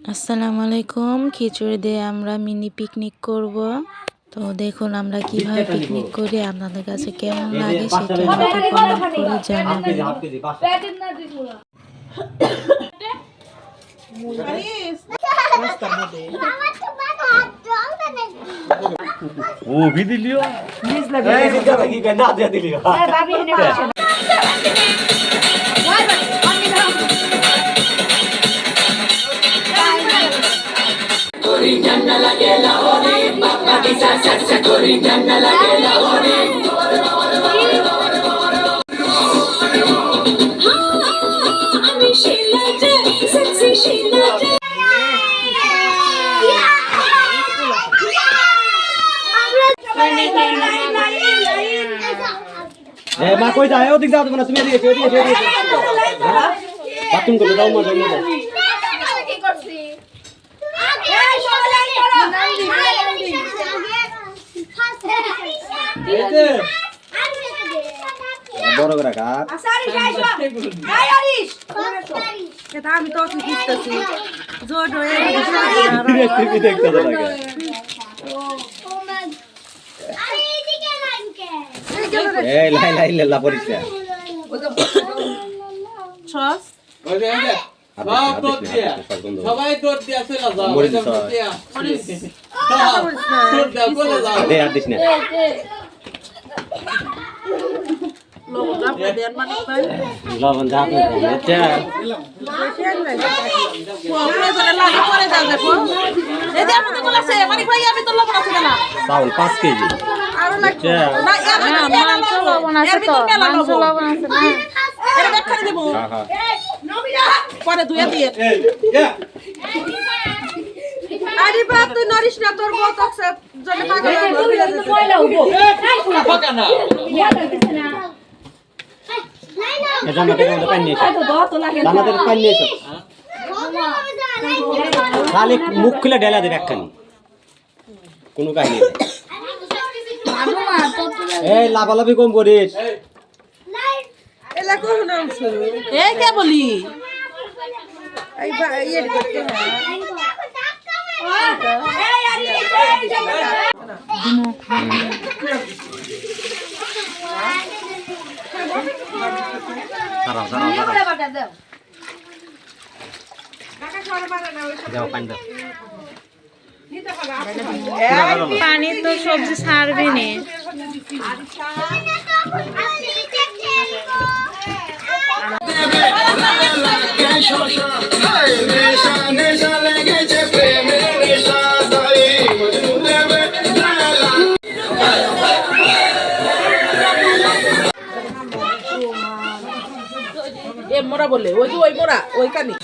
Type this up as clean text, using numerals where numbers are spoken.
আসসালামু আলাইকুম। খিচুড়ি দিয়ে আমরা মিনি পিকনিক করব। তো দেখুন আমরা কিভাবে পিকনিক করি, আপনাদের কাছে কেমন লাগে সেটা আমাকে কমেন্ট করে জানাবেন। ও ভিদি লিও না দিয়া দিলিও Corinna la che la ore, papà di salsa, Corinna la che la ore. I'm Sheila J, sexy Sheila J. Eh, ma koi jaye odik jao tumra tumi edik bathroom kore jao ma jao বড় করে কাট এটা আমি তো কি বুঝতেছি জোর হয়ে দেখতে লাগে এই লাই লাই লা পরিষ্কার সস ওই যে সব তোর দিয়া সবাই তোর দিয়া চলে যাও মরিচ দিয়া তোর দাও বলে যাও দে আর দিস না লবণ যা আপনি এটা চাউল 5 কেজি লবণ আছে তো, মাংস লবণ আছে না? পরে ধুয়ে দিয়ে আরে বাপ তুই নরিস না তোর বউ তোকে জন্য পাগল জামাতে কোন পানি নিয়েছে জামাতে পানি নিয়েছে খালি মুখ খুলে ঢেলা দেবে একখানি কোনো কাহিনী নেই এই লাভালাভি কম করিস এলা কোন নাম ছিল এই কে বলি এই ইয়ে করতে হ্যাঁ এই আরে দাঁড়াও দাও পানি দাও পানি তো সবজি ছাড়বে না। এ মোরা বলে ওই যে ওই মোরা ওই কানি